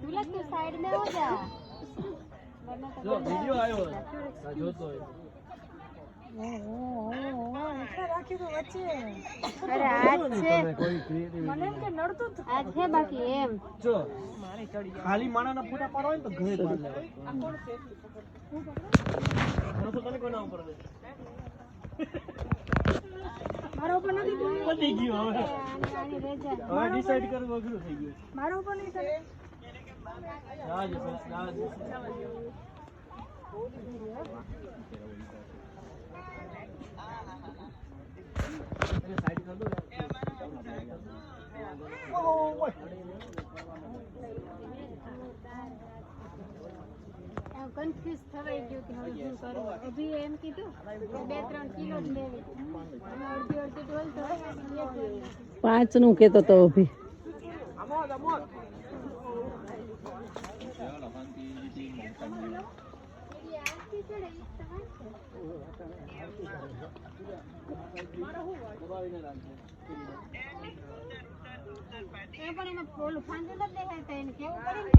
तुला तू साइड में हो जा जो वीडियो आयो जो तो રાખી તો વચ્ચે અરે આજ છે મને એમ કે નડતું આજ છે બાકી એમ જો ખાલી માણાના ફોટા પાડવા હોય તો ઘરે પાડ લેવા આ કોણ છે હું તો તને કોના ઉપર દે મારો ઉપર નથી પડી ગયો હવે આની રેજા હવે ડિસાઈડ કરવું અઘરું થઈ ગયું મારો ઉપર નહીં કરે રાજ साइड कर दो कंफ्यूज થવાઈ ગયો કે હવે શું કરું અભી એમ કીધું 2-3 કિલો જ લેવી અડધી અડધી ટોલ તો 5 નું કેતો તો અભી પણ એમાં ફૂલ ફાંદે ન દેખાય તો એને કેવું કરીને